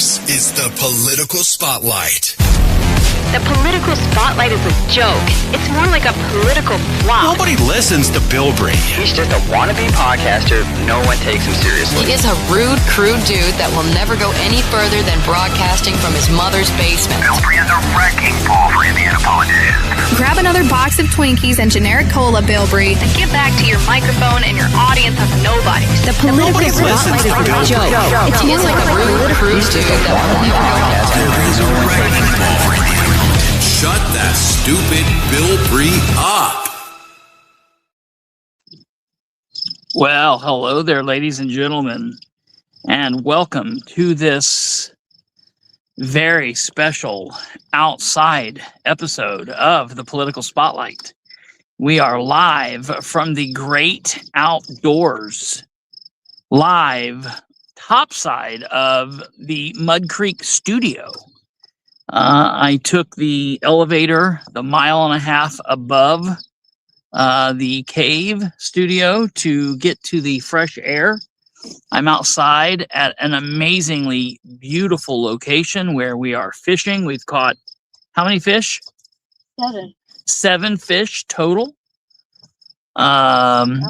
This is the Political Spotlight. The Political Spotlight is a joke. It's more like a political flop. Nobody listens to Bilbrey. He's just a wannabe podcaster. No one takes him seriously. He is a rude, crude dude that will never go any further than broadcasting from his mother's basement. Bilbrey is a wrecking ball for Indiana politicians. Grab another box of Twinkies and generic cola, Bilbrey, and get back to your microphone and your audience of nobodies. The Political Spotlight is a joke. He is like a rude, crude dude that will never go Bilbrey's a wrecking ball for Indiana politicians. Shut that stupid Bilbrey up. Well, hello there, ladies and gentlemen, and welcome to this very special outside episode of the Political Spotlight. We are live from the great outdoors, live topside of the Mud Creek studio. I took the elevator the 1.5 miles above the cave studio to get to the fresh air. I'm outside at an amazingly beautiful location where we are fishing. We've caught how many fish? 7. 7 fish total. 7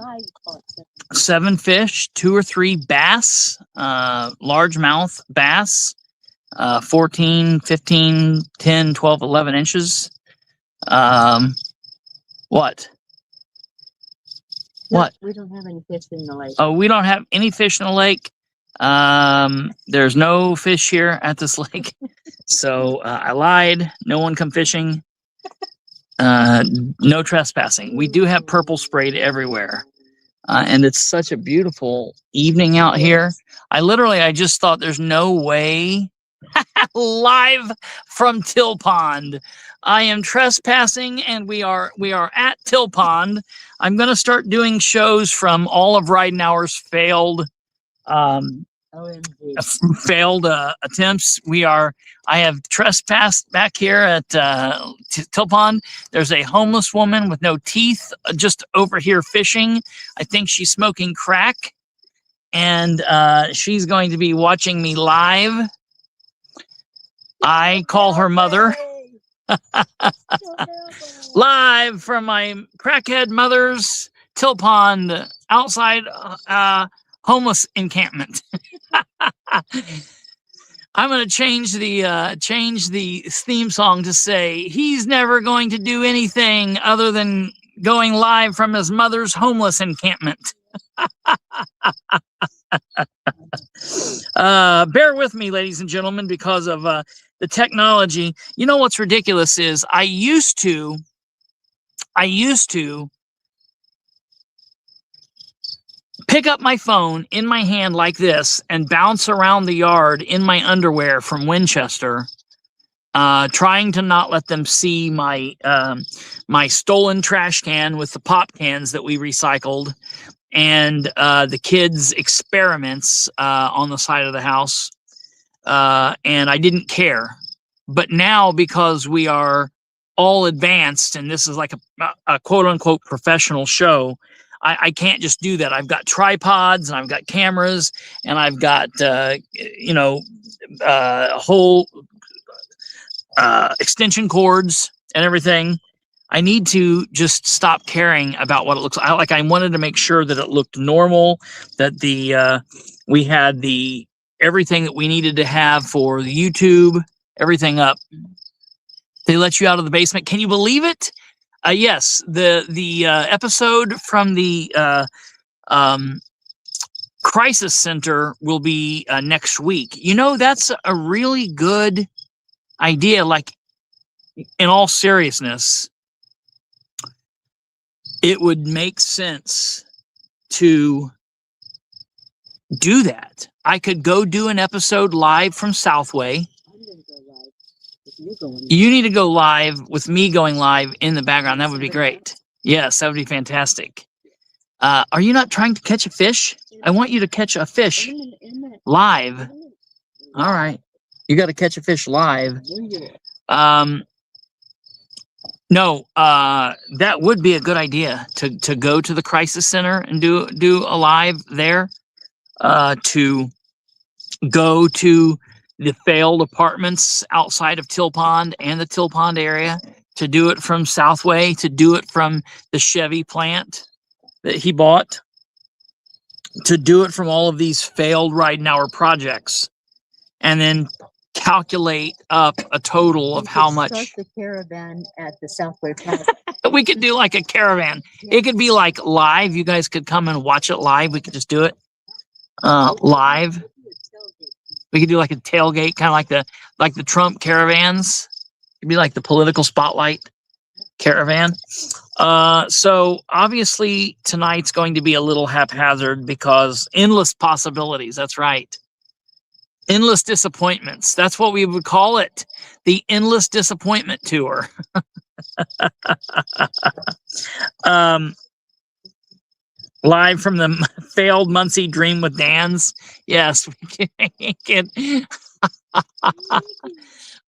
fish, 2 or 3 bass, largemouth bass. 14, 15, 10, 12, 11 inches. What? What? We don't have any fish in the lake. Oh, we don't have any fish in the lake. There's no fish here at this lake. So I lied. No one come fishing. No trespassing. We do have purple sprayed everywhere. And it's such a beautiful evening out here. I just thought there's no way. Live from Till Pond. I am trespassing and we are at Till Pond. I'm going to start doing shows from all of Ridenhour's failed attempts. I have trespassed back here at Till Pond. There's a homeless woman with no teeth just over here fishing. I think she's smoking crack, and she's going to be watching me live. I call her mother. Live from my crackhead mother's Till Pond outside homeless encampment. I'm going to change the theme song to say he's never going to do anything other than going live from his mother's homeless encampment. Bear with me, ladies and gentlemen, because of the technology. You know what's ridiculous is I used to pick up my phone in my hand like this and bounce around the yard in my underwear from Winchester, trying to not let them see my my stolen trash can with the pop cans that we recycled, and the kids' experiments on the side of the house. And I didn't care. But now, because we are all advanced and this is like a quote unquote professional show, I can't just do that. I've got tripods and I've got cameras and I've got, whole extension cords and everything. I need to just stop caring about what it looks like. I wanted to make sure that it looked normal, that we had everything that we needed to have for the YouTube, everything up. They let you out of the basement. Can you believe it? Yes, the episode from the crisis center will be next week. You know, that's a really good idea. Like, in all seriousness, it would make sense to do that. I could go do an episode live from Southway. You need to go live with me going live in the background. That would be great. Yes, that would be fantastic. Are you not trying to catch a fish? I want you to catch a fish live. All right. You got to catch a fish live. No, that would be a good idea to go to the crisis center and do a live there. To go to the failed apartments outside of Till Pond and the Till Pond area, to do it from Southway, to do it from the Chevy plant that he bought, to do it from all of these failed Ridenhour projects, and then calculate up a total of how much. Start the caravan at the Southway Plaza. We could do like a caravan. It could be like live. You guys could come and watch it live. We could just do it live. We could do like a tailgate, kind of like the Trump caravans. It'd be like the political spotlight caravan. So obviously tonight's going to be a little haphazard because endless possibilities. That's right. Endless disappointments. That's what we would call it. The Endless Disappointment Tour. Live from the failed Muncie Dream with Dan's. Yes, we can.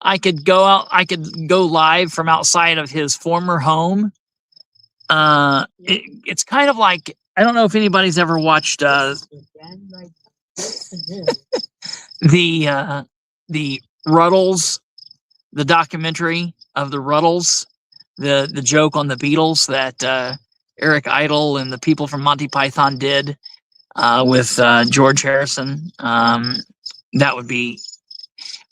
I could go out. I could go live from outside of his former home. It's kind of like, I don't know if anybody's ever watched the Ruddles, the documentary of the Ruddles, the joke on the Beatles that Eric Idle and the people from Monty Python did with George Harrison. That would be.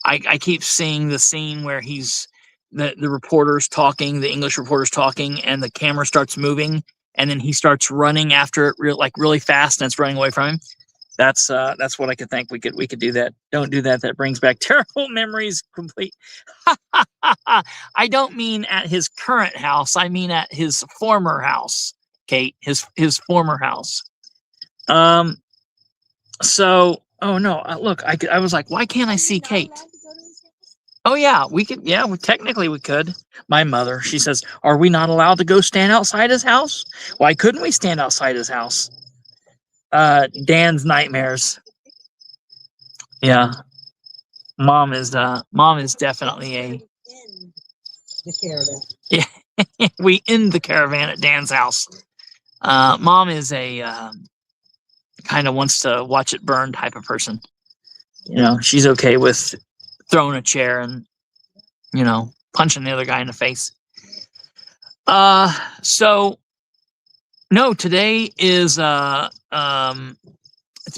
I keep seeing the scene where he's the reporter's talking, the English reporter's talking, and the camera starts moving, and then he starts running after it really fast, and it's running away from him. That's what I could think. We could do that. Don't do that. That brings back terrible memories. Complete. I don't mean at his current house. I mean at his former house, Kate. His former house. So, oh no! Look, I was like, why can't I see Kate? Oh yeah, we could. Yeah, technically we could. My mother, she says, "Are we not allowed to go stand outside his house? Why couldn't we stand outside his house?" Dan's nightmares. Yeah, mom is definitely the caravan. Yeah, we end the caravan at Dan's house. Mom is a kind of wants to watch it burn type of person. You know, she's okay with throwing a chair and, you know, punching the other guy in the face. So no, today is it's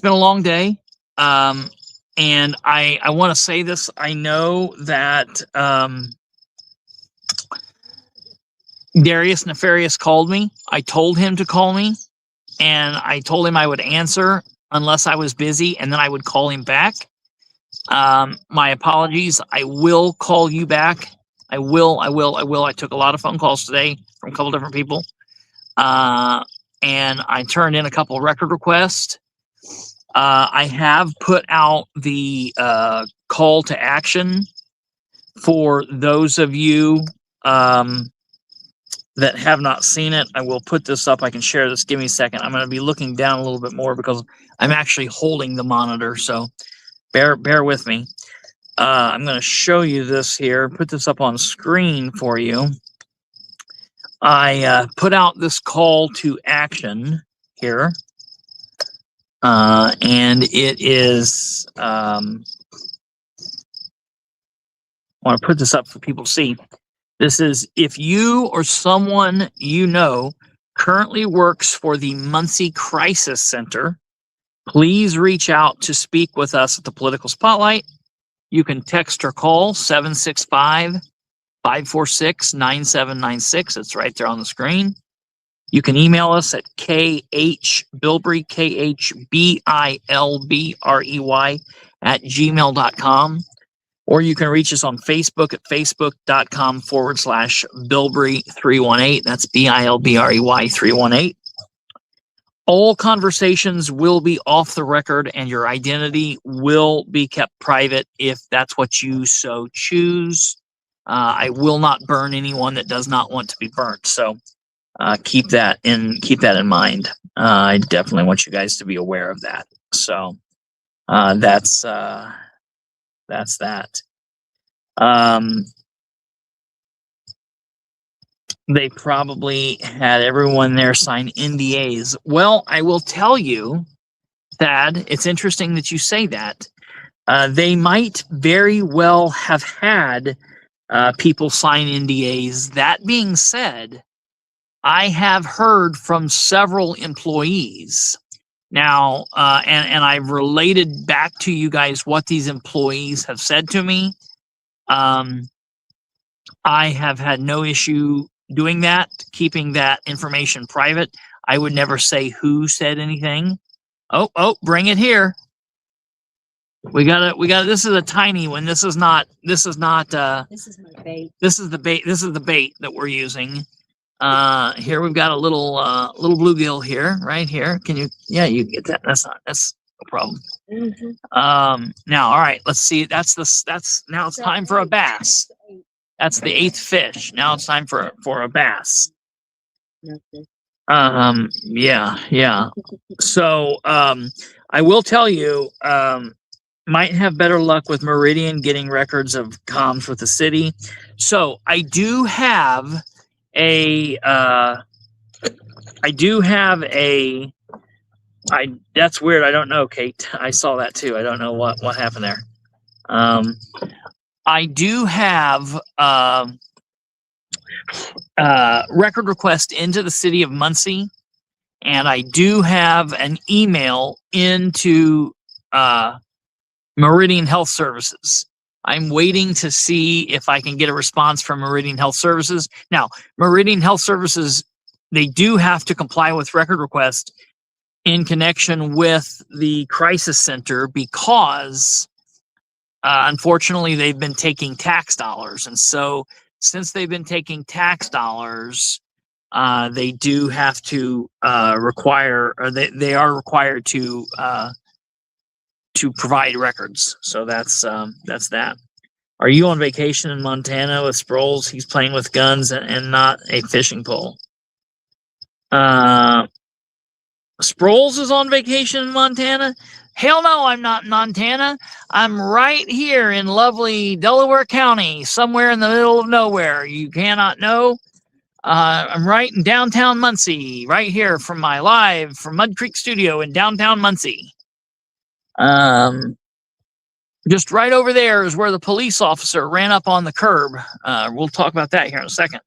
been a long day. And I want to say this. I know that Darius Nefarious called me. I told him to call me, and I told him I would answer unless I was busy, and then I would call him back. My apologies. I will call you back. I will. I took a lot of phone calls today from a couple different people. And I turned in a couple of record requests. I have put out the call to action for those of you that have not seen it. I will put this up. I can share this. Give me a second. I'm going to be looking down a little bit more because I'm actually holding the monitor. So bear with me. I'm going to show you this here. Put this up on screen for you. I put out this call to action here. And it is, I want to put this up for people to see. This is, if you or someone you know currently works for the Muncie Crisis Center, please reach out to speak with us at the Political Spotlight. You can text or call 765-546-9796. It's right there on the screen. You can email us at khbilbrey, khbilbrey @gmail.com. Or you can reach us on Facebook at facebook.com/Bilbrey318. That's Bilbrey 318. All conversations will be off the record, and your identity will be kept private if that's what you so choose. I will not burn anyone that does not want to be burnt. So keep that in mind. I definitely want you guys to be aware of that. So that's that. They probably had everyone there sign NDAs. Well, I will tell you, Thad, it's interesting that you say that. They might very well have had people sign NDAs. That being said, I have heard from several employees now, and I've related back to you guys what these employees have said to me. I have had no issue doing that, keeping that information private. I would never say who said anything. Oh, bring it here. We got this is a tiny one. This is not This is my bait. this is the bait that we're using. Here we've got a little bluegill here, right here. Can you you get that. That's no problem. Now, all right, let's see. That's now it's time for a bass. That's the 8th fish. Now it's time for a bass. Yeah. So, I will tell you, might have better luck with Meridian getting records of comms with the city. So I do have a, that's weird. I don't know, Kate. I saw that too. I don't know what happened there. I do have record request into the city of Muncie, and I do have an email into Meridian Health Services. I'm waiting to see if I can get a response from Meridian Health Services. Now, Meridian Health Services, they do have to comply with record request in connection with the crisis center because unfortunately they've been taking tax dollars. And so since they've been taking tax dollars, they do have to require, or they are required to provide records. So that's that. Are you on vacation in Montana with Sproles? He's playing with guns and not a fishing pole. Sproles is on vacation in Montana? Hell no, I'm not in Montana. I'm right here in lovely Delaware County, somewhere in the middle of nowhere. You cannot know. I'm right in downtown Muncie, right here from my live from Mud Creek Studio in downtown Muncie. Just right over there is where the police officer ran up on the curb. We'll talk about that here in a second.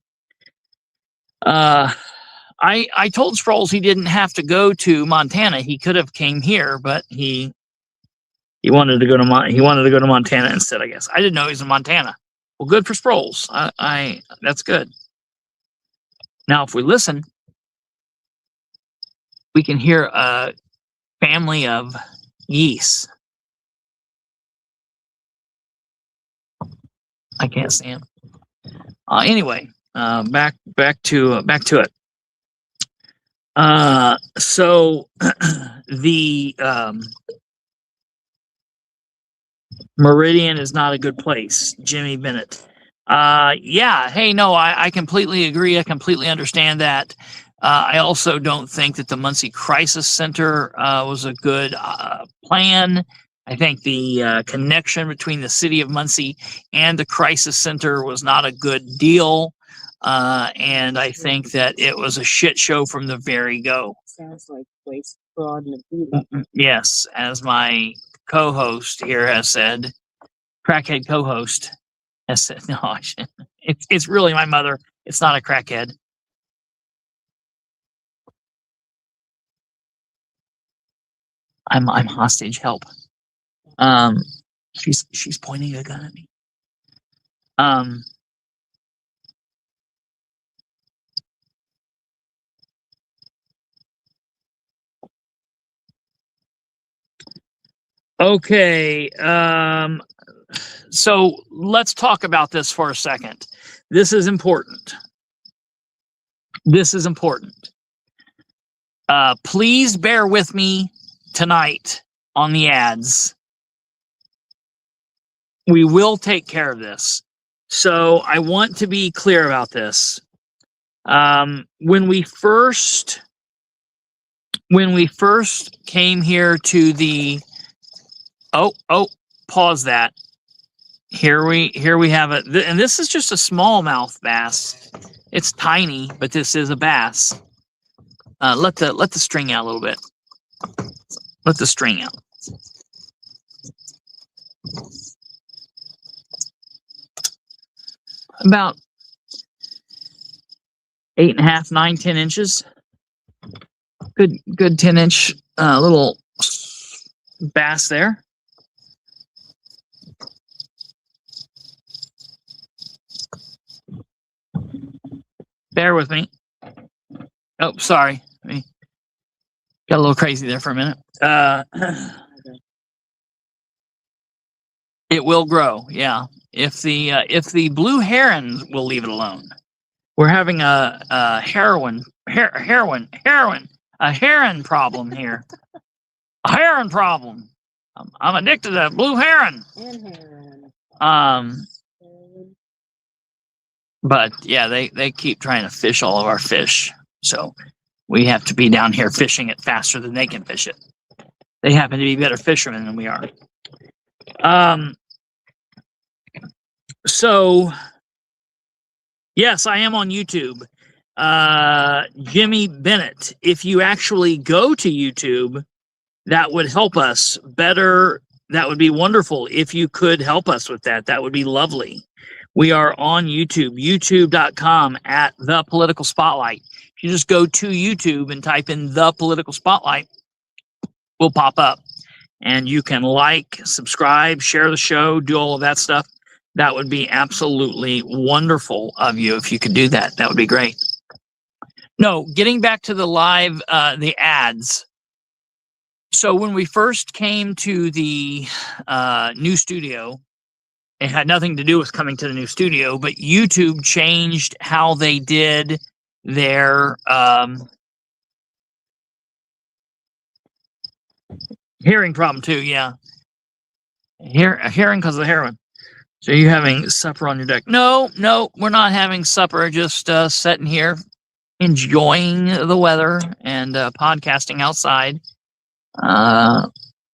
I told Sproles he didn't have to go to Montana. He could have came here, but he wanted to go to Montana instead, I guess. I didn't know he was in Montana. Well, good for Sproles. That's good. Now, if we listen, we can hear a family of geese. I can't see him. Anyway, back to it. So the Meridian is not a good place. Jimmy Bennett. Yeah. Hey, no, I completely agree. I completely understand that. I also don't think that the Muncie Crisis Center was a good plan. I think the connection between the city of Muncie and the Crisis Center was not a good deal. And I think that it was a shit show from the very go. Sounds like waste, fraud, and abuse. Yes, as my co-host here has said, crackhead co-host has said, no, it's really my mother. It's not a crackhead. I'm hostage. Help. She's pointing a gun at me. Okay. So let's talk about this for a second. This is important. Please bear with me tonight on the ads. We will take care of this. So I want to be clear about this. When we first came here to the pause that. Here we have it, and this is just a smallmouth bass. It's tiny, but this is a bass. Let the string out a little bit. Let the string out. About 8.5, 9, 10 inches. Good 10-inch little bass there. Bear with me. Oh, sorry. Got a little crazy there for a minute. It will grow, yeah. If the blue heron will leave it alone. We're having a heron problem here. A heron problem. I'm addicted to blue heron. But yeah, they keep trying to fish all of our fish, so we have to be down here fishing it faster than they can fish it. They happen to be better fishermen than we are. So yes, I am on YouTube. Jimmy Bennett, if you actually go to YouTube, that would help us better. That would be wonderful. If you could help us with that, that would be lovely. We are on YouTube, youtube.com at The Political Spotlight. If you just go to YouTube and type in The Political Spotlight, we'll pop up. And you can like, subscribe, share the show, do all of that stuff. That would be absolutely wonderful of you if you could do that. That would be great. No, getting back to the live, the ads. So when we first came to the new studio, it had nothing to do with coming to the new studio, but YouTube changed how they did their hearing problem too. Yeah, hearing because of the heroin. So you having supper on your deck? No, we're not having supper. Just sitting here, enjoying the weather and podcasting outside.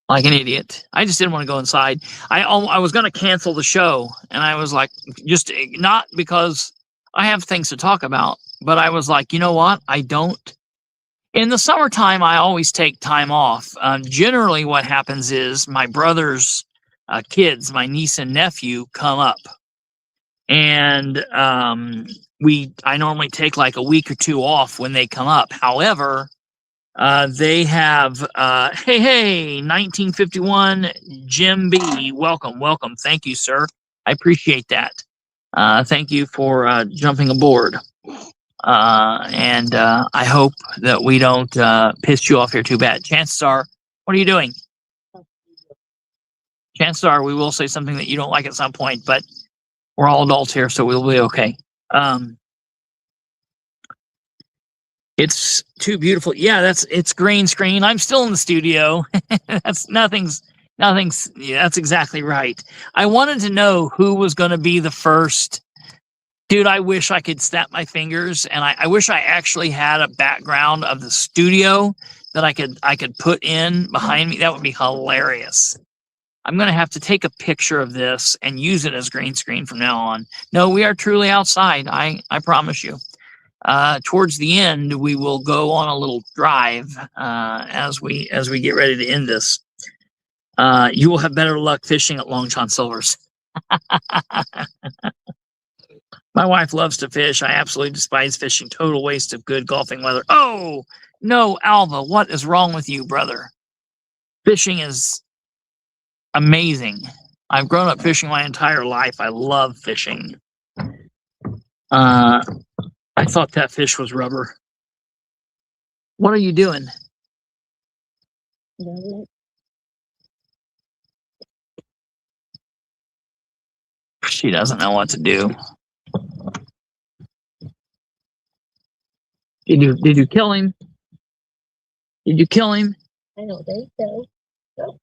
Like an idiot. I just didn't want to go inside. I was going to cancel the show, and I was like, just not because I have things to talk about, but I was like, you know what? I don't. In the summertime, I always take time off. Generally, what happens is my brother's kids, my niece and nephew, come up, and I normally take like a week or two off when they come up. However, they have, hey, 1951, Jim B. Welcome. Thank you, sir. I appreciate that. Thank you for jumping aboard. And I hope that we don't piss you off here too bad. Chances are, what are you doing? Chances are we will say something that you don't like at some point, but we're all adults here, so we'll be okay. It's too beautiful. Yeah, it's green screen. I'm still in the studio. Nothing's. Yeah, that's exactly right. I wanted to know who was going to be the first. Dude, I wish I could snap my fingers, and I wish I actually had a background of the studio that I could put in behind me. That would be hilarious. I'm going to have to take a picture of this and use it as green screen from now on. No, we are truly outside. I promise you. Towards the end, we will go on a little drive as we get ready to end this. You will have better luck fishing at Long John Silver's. My wife loves to fish. I absolutely despise fishing. Total waste of good golfing weather. Oh, no, Alva, what is wrong with you, brother? Fishing is amazing. I've grown up fishing my entire life. I love fishing. I thought that fish was rubber. What are you doing? She doesn't know what to do. Did you kill him? Did you kill him? I don't think so. Oh,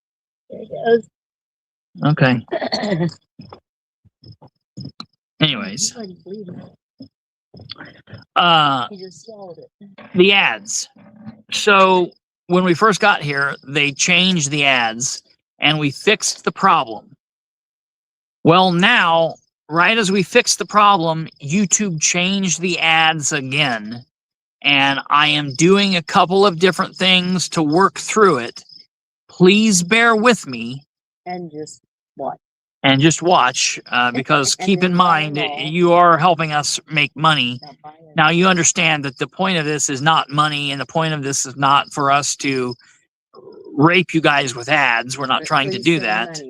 there he goes. Okay. Anyways. He just swallowed it. The ads. So when we first got here, they changed the ads and we fixed the problem. Well, now, right as we fixed the problem, YouTube changed the ads again. And I am doing a couple of different things to work through it. Please bear with me. And just and just watch, because keep in mind, you are helping us make money. Now, you understand that the point of this is not money, and the point of this is not for us to rape you guys with ads. We're not trying to do that.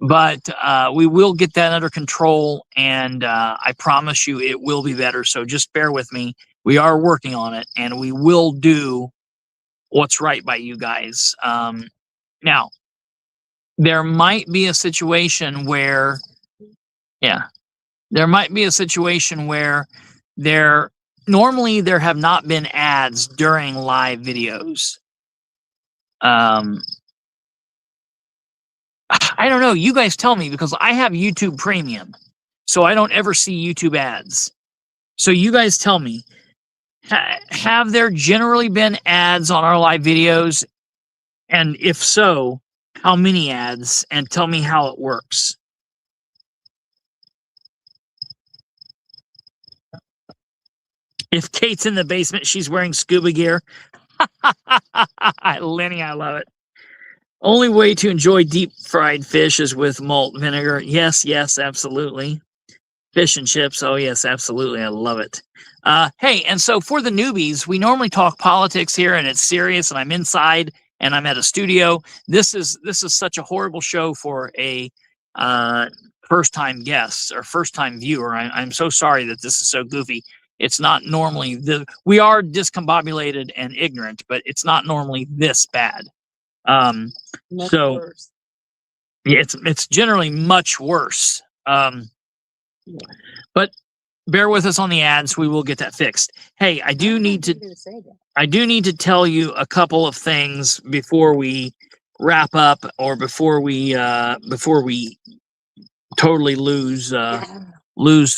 But we will get that under control, and I promise you it will be better. So just bear with me. We are working on it, and we will do what's right by you guys. Now, there might be a situation where, normally there have not been ads during live videos. I don't know. You guys tell me, because I have YouTube Premium, so I don't ever see YouTube ads. So you guys tell me, have there generally been ads on our live videos? And if so, how many ads? And tell me how it works. If Kate's in the basement, she's wearing scuba gear. Lenny, I love it. Only way to enjoy deep fried fish is with malt vinegar. Yes, absolutely. Fish and chips. Oh, yes, absolutely. I love it. Hey, and so for the newbies, we normally talk politics here, and it's serious, and I'm inside, and I'm at a studio. This is such a horrible show for a first-time guest or first-time viewer. I'm so sorry that this is so goofy. It's not normally we are discombobulated and ignorant, but it's not normally this bad. So worse. Yeah, it's generally much worse. But bear with us on the ads. We will get that fixed. Hey, I do need to tell you a couple of things before we wrap up, or before we totally lose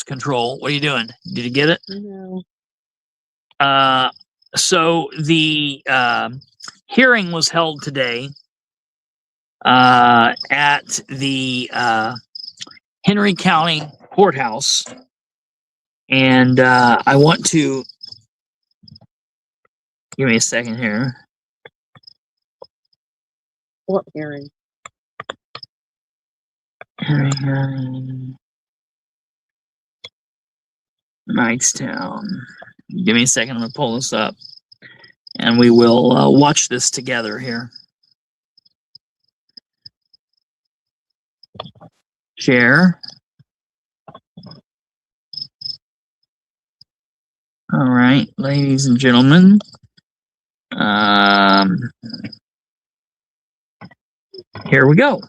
control. What are you doing? Did you get it? No. So the hearing was held today at the Henry County Courthouse, and I want to give me a second here. What hearing? Henry Knightstown. Give me a second. I'm gonna pull this up, and we will watch this together here. Share. All right, ladies and gentlemen. Here we go.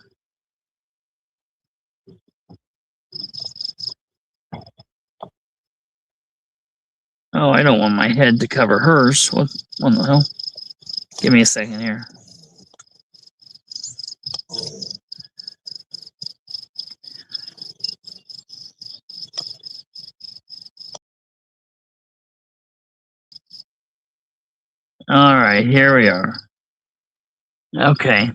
Oh, I don't want my head to cover hers. What the hell? Give me a second here. All right, here we are. Okay.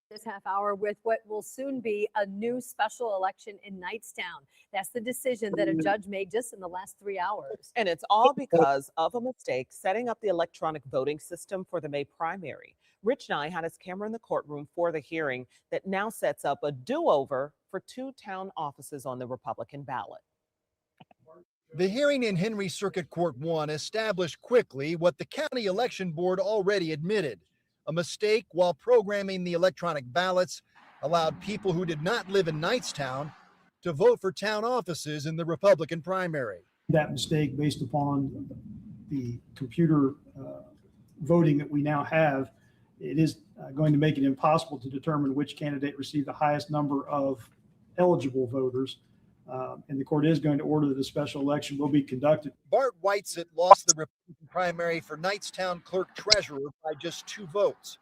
This half hour with what will soon be a new special election in Knightstown. That's the decision that a judge made just in the last 3 hours. And it's all because of a mistake setting up the electronic voting system for the May primary. Rich Nye had his camera in the courtroom for the hearing that now sets up a do-over for 2 town offices on the Republican ballot. The hearing in Henry Circuit Court 1 established quickly what the county election board already admitted. A mistake while programming the electronic ballots allowed people who did not live in Knightstown to vote for town offices in the Republican primary. That mistake, based upon the computer voting that we now have, it is going to make it impossible to determine which candidate received the highest number of eligible voters. And the court is going to order that a special election will be conducted. Bart Whitesett lost the Republican primary for Knightstown clerk treasurer by just 2 votes.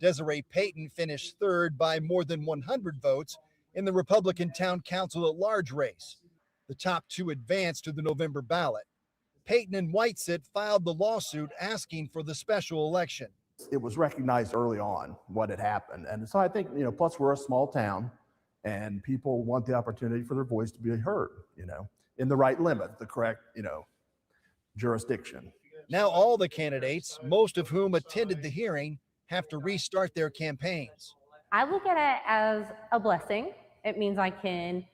Desiree Payton finished third by more than 100 votes in the Republican town council at large race. The top 2 advanced to the November ballot. Payton and Whitesett filed the lawsuit asking for the special election. It was recognized early on what had happened. And so I think, plus we're a small town, and people want the opportunity for their voice to be heard, in the right limit, the correct, jurisdiction. Now all the candidates, most of whom attended the hearing, have to restart their campaigns. I look at it as a blessing. It means I can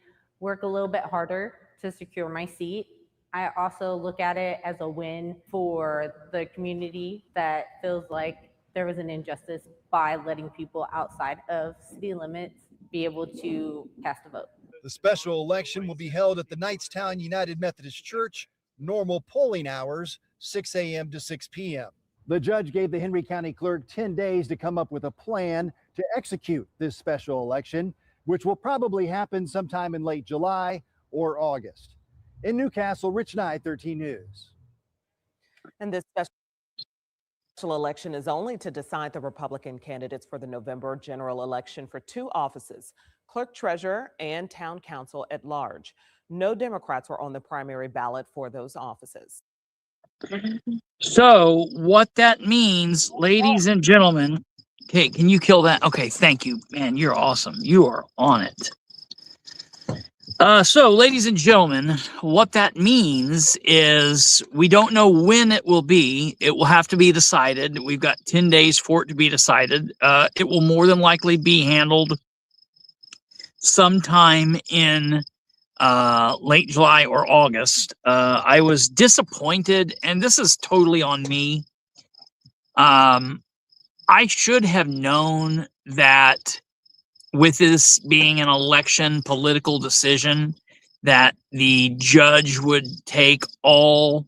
work a little bit harder to secure my seat. I also look at it as a win for the community that feels like there was an injustice by letting people outside of city limits be able to cast a vote. The special election will be held at the Knightstown United Methodist Church, normal polling hours, 6 a.m. to 6 p.m. The judge gave the Henry County clerk 10 days to come up with a plan to execute this special election, which will probably happen sometime in late July or August. In Newcastle, Rich Nye, 13 News. And this special election is only to decide the Republican candidates for the November general election for 2 offices, clerk treasurer and town council at large. No Democrats were on the primary ballot for those offices. So what that means, ladies and gentlemen, okay, can you kill that? Okay, thank you, man. You're awesome. You are on it. So, ladies and gentlemen, what that means is we don't know when it will be. It will have to be decided. We've got 10 days for it to be decided. It will more than likely be handled sometime in late July or August. I was disappointed, and this is totally on me. I should have known that with this being an election political decision, that the judge would take all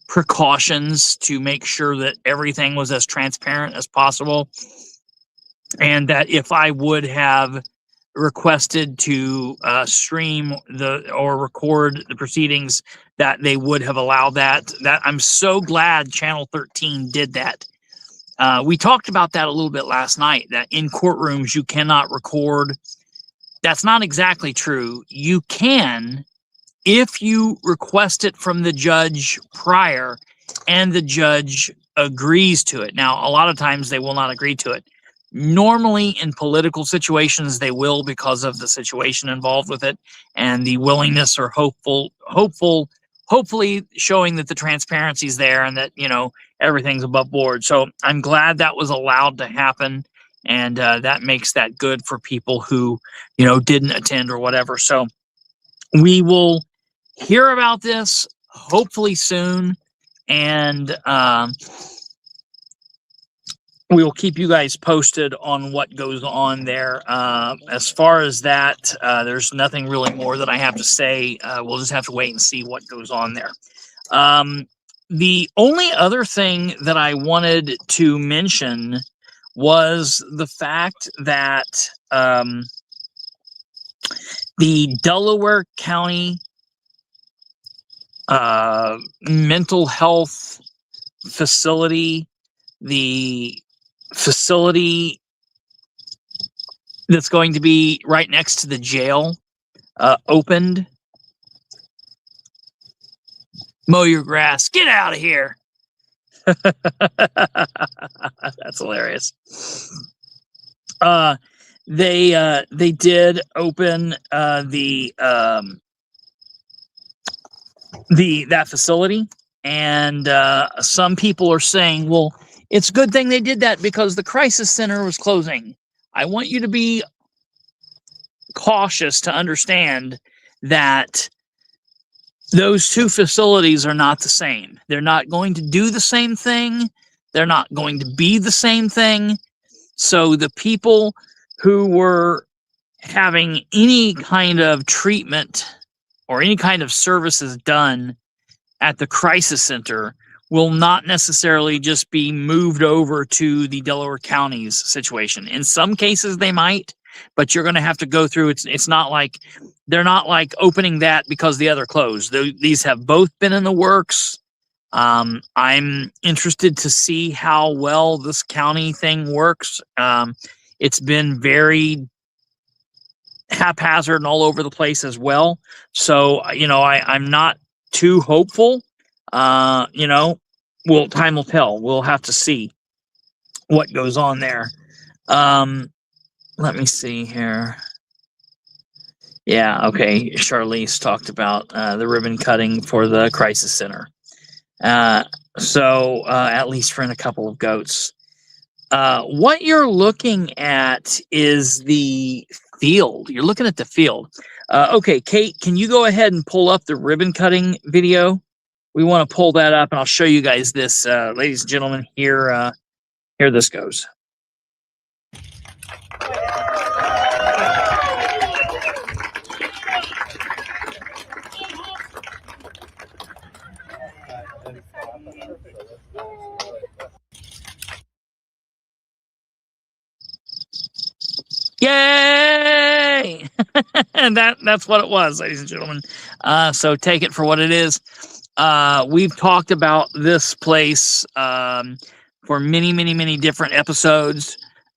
precautions to make sure that everything was as transparent as possible, and that if I would have requested to stream or record the proceedings, that they would have allowed that. I'm so glad Channel 13 did that. We talked about that a little bit last night, that in courtrooms you cannot record. That's not exactly true. You can if you request it from the judge prior and the judge agrees to it. Now, a lot of times they will not agree to it. Normally in political situations they will, because of the situation involved with it and the willingness or hopefully showing that the transparency is there and that, you know, everything's above board. So I'm glad that was allowed to happen, and that makes that good for people who, you know, didn't attend or whatever. So we will hear about this hopefully soon, and we will keep you guys posted on what goes on there. As far as that, there's nothing really more that I have to say. We'll just have to wait and see what goes on there. The only other thing that I wanted to mention was the fact that the Delaware County mental health facility, the facility that's going to be right next to the jail, opened. Mow your grass. Get out of here. That's hilarious. They did open that facility, and some people are saying, well, it's a good thing they did that because the crisis center was closing. I want you to be cautious to understand that those two facilities are not the same. They're not going to do the same thing. They're not going to be the same thing. So the people who were having any kind of treatment or any kind of services done at the crisis center will not necessarily just be moved over to the Delaware County's situation. In some cases they might, but you're going to have to go through. It's not like they're not like opening that because the other closed. These have both been in the works. I'm interested to see how well this county thing works. It's been very haphazard and all over the place as well. So, you know, I'm not too hopeful. You know, time will tell. We'll have to see what goes on there. Let me see here. Yeah, okay. Charlize talked about the ribbon cutting for the crisis center. So at least for in a couple of goats. What you're looking at is the field. You're looking at the field. Okay, Kate, can you go ahead and pull up the ribbon cutting video? We want to pull that up, and I'll show you guys this, ladies and gentlemen. Here this goes. Yay! And that's what it was, ladies and gentlemen. So take it for what it is. We've talked about this place for many different episodes.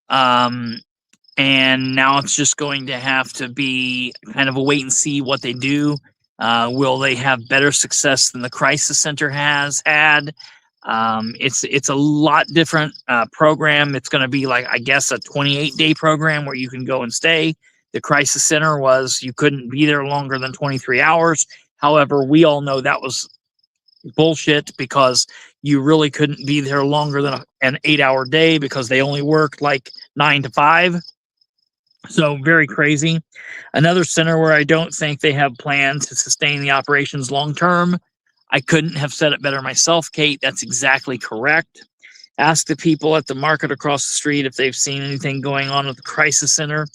And now it's just going to have to be kind of a wait and see what they do. Will they have better success than the Crisis Center has had? It's a lot different program. It's going to be like, I guess, a 28-day program where you can go and stay. The Crisis Center was you couldn't be there longer than 23 hours. However, we all know that was bullshit because you really couldn't be there longer than an 8-hour day because they only worked like 9 to 5. So very crazy. Another center where I don't think they have plans to sustain the operations long term. I couldn't have said it better myself, Kate. That's exactly correct. Ask the people at the market across the street if they've seen anything going on with the Crisis Center.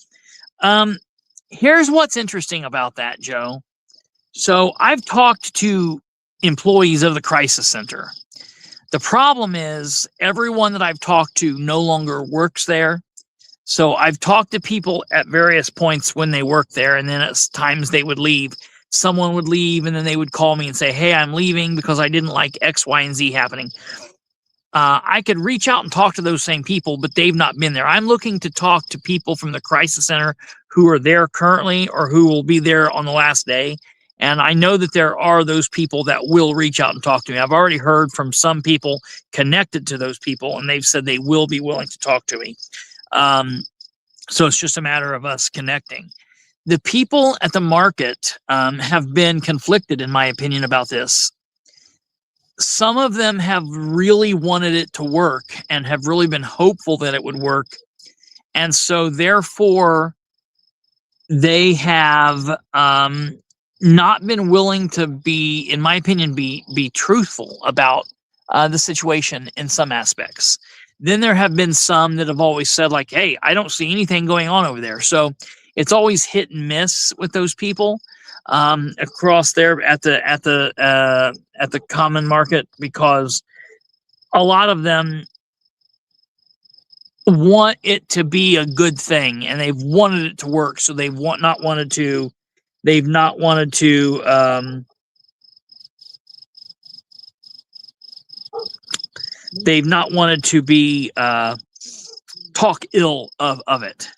Here's what's interesting about that, Joe. So I've talked to employees of the Crisis Center. The problem is everyone that I've talked to no longer works there. So I've talked to people at various points when they work there, and then at times they would leave. Someone would leave, and then they would call me and say, hey, I'm leaving because I didn't like X, Y, and Z happening. I could reach out and talk to those same people, but they've not been there. I'm looking to talk to people from the Crisis Center who are there currently or who will be there on the last day. And I know that there are those people that will reach out and talk to me. I've already heard from some people connected to those people, and they've said they will be willing to talk to me. So it's just a matter of us connecting. The people at the market have been conflicted, in my opinion, about this. Some of them have really wanted it to work and have really been hopeful that it would work. And so therefore, they have not been willing to be, in my opinion, be truthful about the situation in some aspects. Then there have been some that have always said, like, hey, I don't see anything going on over there. So it's always hit and miss with those people across there at the common market, because a lot of them want it to be a good thing and they've wanted it to work. So they've not wanted to be talk ill of it.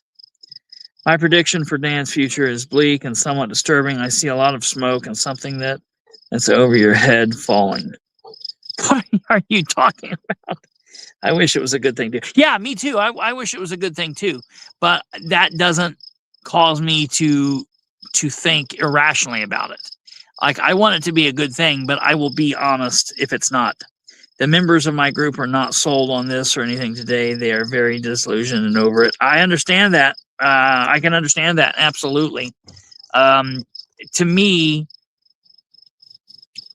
My prediction for Dan's future is bleak and somewhat disturbing. I see a lot of smoke and something that's over your head falling. What are you talking about? I wish it was a good thing too. Yeah, me too. I wish it was a good thing too. But that doesn't cause me to think irrationally about it. Like, I want it to be a good thing, but I will be honest if it's not. The members of my group are not sold on this or anything today. They are very disillusioned and over it. I understand that. I can understand that. Absolutely. To me,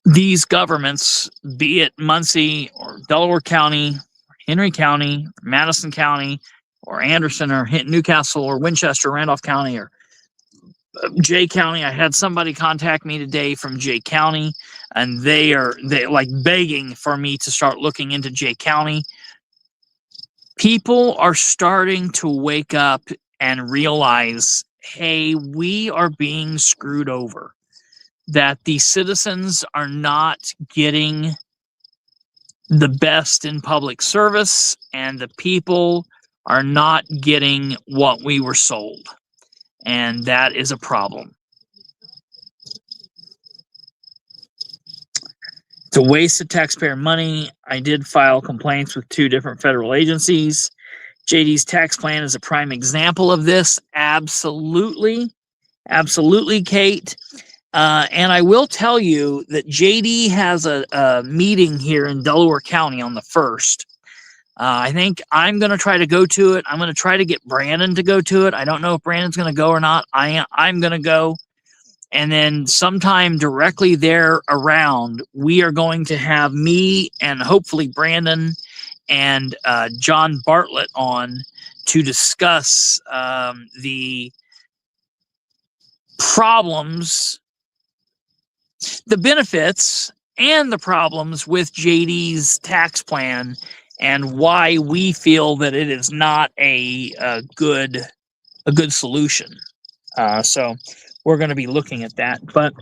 these governments, be it Muncie or Delaware County, or Henry County, or Madison County, or Anderson, or Newcastle, or Winchester, Randolph County, or Jay County. I had somebody contact me today from Jay County, and they like begging for me to start looking into Jay County. People are starting to wake up and realize, hey, we are being screwed over. That the citizens are not getting the best in public service, and the people are not getting what we were sold. And that is a problem. It's a waste of taxpayer money. I did file complaints with 2 different federal agencies. JD's tax plan is a prime example of this. Absolutely. Absolutely, Kate. And I will tell you that JD has a meeting here in Delaware County on the 1st. I think I'm going to try to go to it. I'm going to try to get Brandon to go to it. I don't know if Brandon's going to go or not. I'm going to go. And then sometime directly there around, we are going to have me and hopefully Brandon and John Bartlett on to discuss the problems, the benefits, and the problems with JD's tax plan and why we feel that it is not a good solution. So we're going to be looking at that. But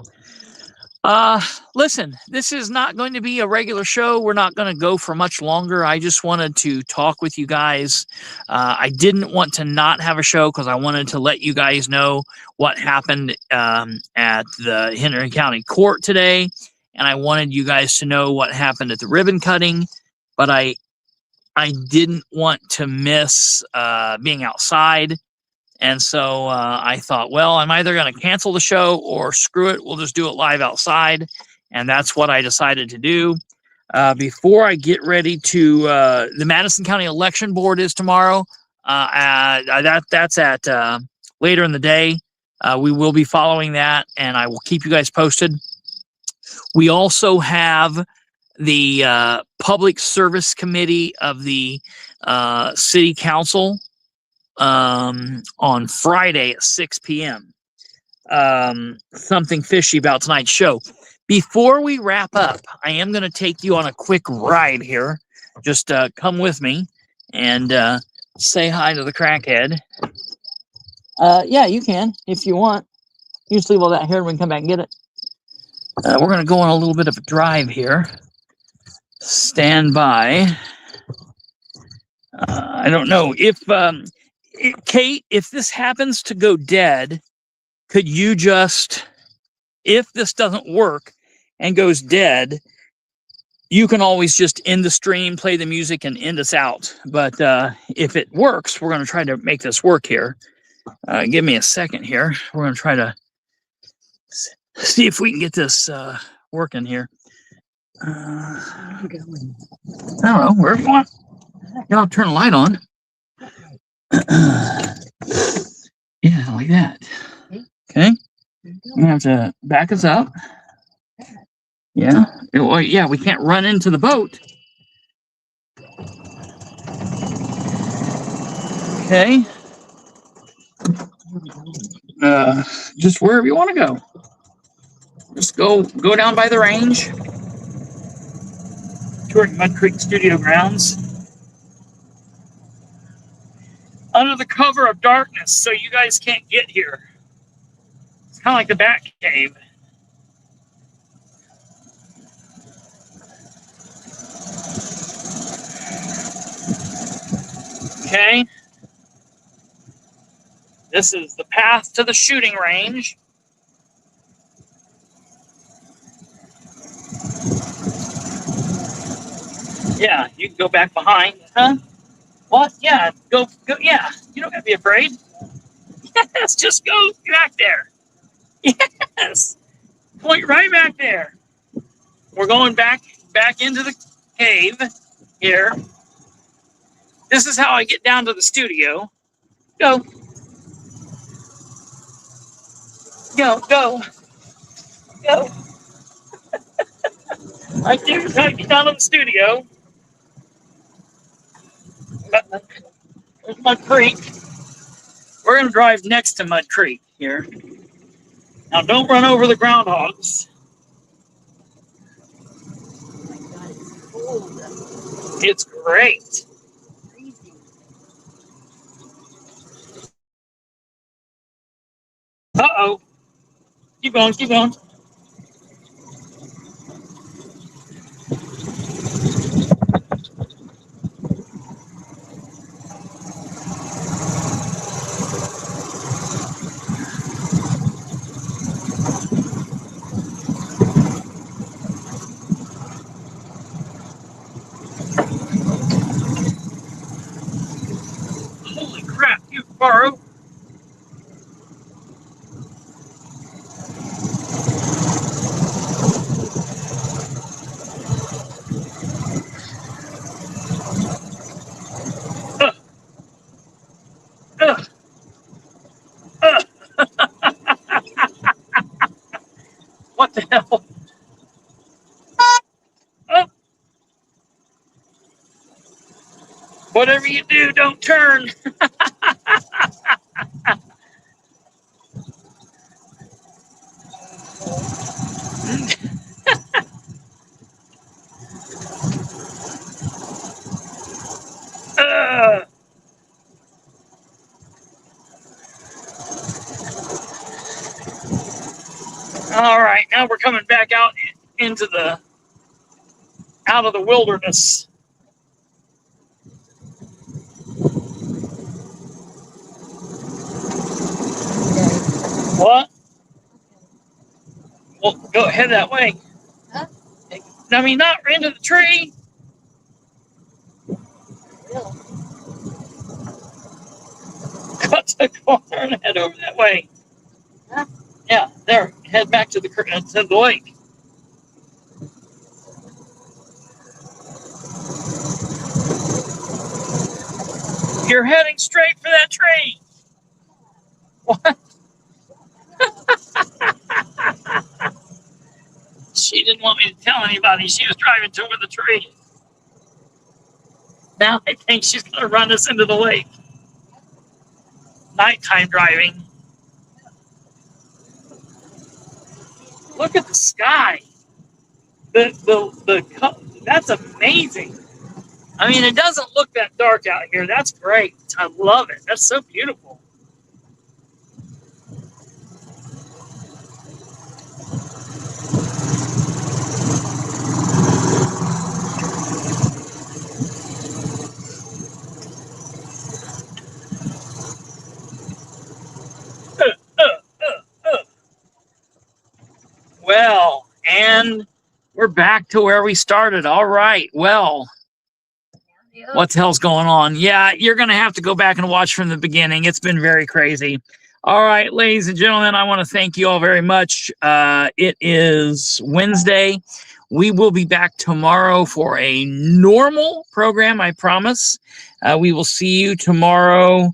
listen, this is not going to be a regular show. We're not going to go for much longer. I just wanted to talk with you guys. I didn't want to not have a show because I wanted to let you guys know what happened at the Henry County Court today. And I wanted you guys to know what happened at the ribbon cutting. But I didn't want to miss being outside. And so I thought, well, I'm either going to cancel the show or screw it. We'll just do it live outside. And that's what I decided to do. Before I get ready to, the Madison County Election Board is tomorrow. That's at later in the day. We will be following that, and I will keep you guys posted. We also have the Public Service Committee of the City Council on Friday at 6 p.m. Something fishy about tonight's show. Before we wrap up, I am going to take you on a quick ride here. Just come with me and say hi to the crackhead. Yeah, you can if you want. You just leave all that here and we can come back and get it. We're going to go on a little bit of a drive here. Stand by. I don't know if... Kate, if this happens to go dead, could you just, if this doesn't work and goes dead, you can always just end the stream, play the music, and end us out. But if it works, we're going to try to make this work here. Give me a second here. We're going to try to see if we can get this working here. I don't know. Wherever you want. I'll turn the light on. Yeah, like that. Okay. I'm gonna have to back us up. Yeah. Well, yeah, we can't run into the boat. Okay. Just wherever you want to go. Just go down by the range. Toward Mud Creek Studio grounds. Under the cover of darkness, so you guys can't get here. It's kind of like the Bat Cave. Okay. This is the path to the shooting range. Yeah, you can go back behind, huh? What? Yeah, go, yeah, you don't have to be afraid. Yes, just go back there. Yes, point right back there. We're going back into the cave here. This is how I get down to the studio. Go. Go. Right there's how I get down to the studio. There's Mud Creek. We're going to drive next to Mud Creek here. Now, don't run over the groundhogs. It's great. Uh-oh. Keep going. Holy crap, you borrow. Ugh. What the hell? Oh. Whatever you do, don't turn. All right, now we're coming back out of the wilderness. What? Well, go ahead that way. Huh? I mean, not into the tree. Cut the corner and head over that way. Huh? Yeah, there. Head back to the lake. You're heading straight for that tree. What? She didn't want me to tell anybody she was driving toward the tree. Now I think she's going to run us into the lake. Nighttime driving. Look at the sky. That's amazing. I mean, it doesn't look that dark out here. That's great. I love it. That's so beautiful. Well, and we're back to where we started. All right. Well, what the hell's going on? Yeah, you're going to have to go back and watch from the beginning. It's been very crazy. All right, ladies and gentlemen, I want to thank you all very much. It is Wednesday. We will be back tomorrow for a normal program, I promise. We will see you tomorrow.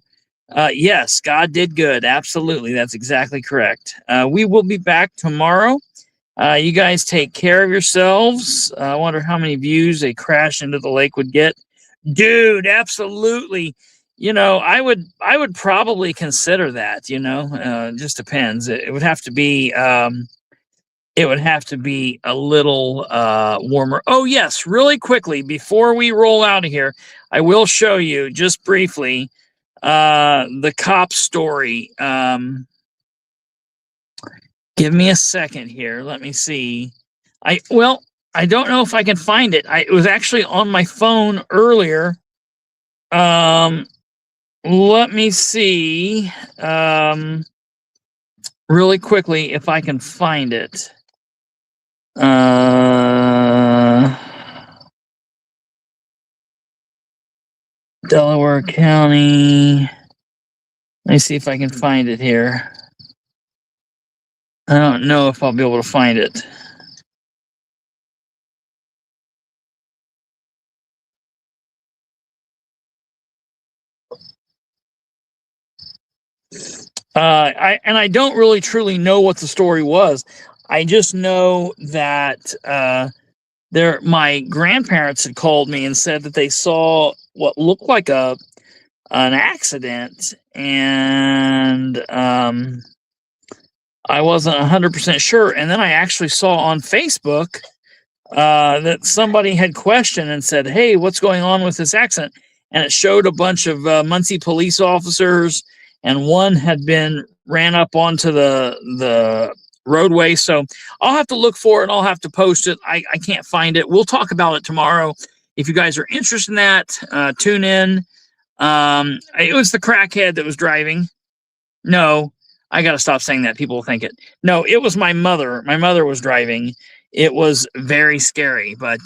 Yes, God did good. Absolutely. That's exactly correct. We will be back tomorrow. You guys take care of yourselves. I wonder how many views a crash into the lake would get. Dude, absolutely. You know, I would probably consider that, you know. Just depends. It would have to be a little warmer. Oh yes, really quickly before we roll out of here, I will show you just briefly the cop story. Give me a second here. Let me see. I don't know if I can find it. It was actually on my phone earlier. Let me see. Really quickly if I can find it. Delaware County. Let me see if I can find it here. I don't know if I'll be able to find it. I don't really truly know what the story was. I just know that my grandparents had called me and said that they saw what looked like an accident, and I wasn't 100% sure. And then I actually saw on Facebook that somebody had questioned and said, "Hey, what's going on with this accident?" And it showed a bunch of Muncie police officers, and one had been ran up onto the roadway. So I'll have to look for it and I'll have to post it. I can't find it. We'll talk about it tomorrow. If you guys are interested in that, tune in. It was the crackhead that was driving. No, I got to stop saying that. People will think it. No, it was my mother. My mother was driving. It was very scary, but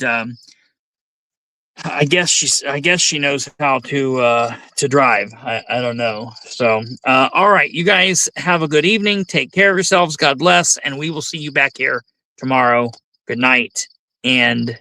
I guess she knows how to drive. I don't know. So, all right, you guys have a good evening. Take care of yourselves. God bless, and we will see you back here tomorrow. Good night, and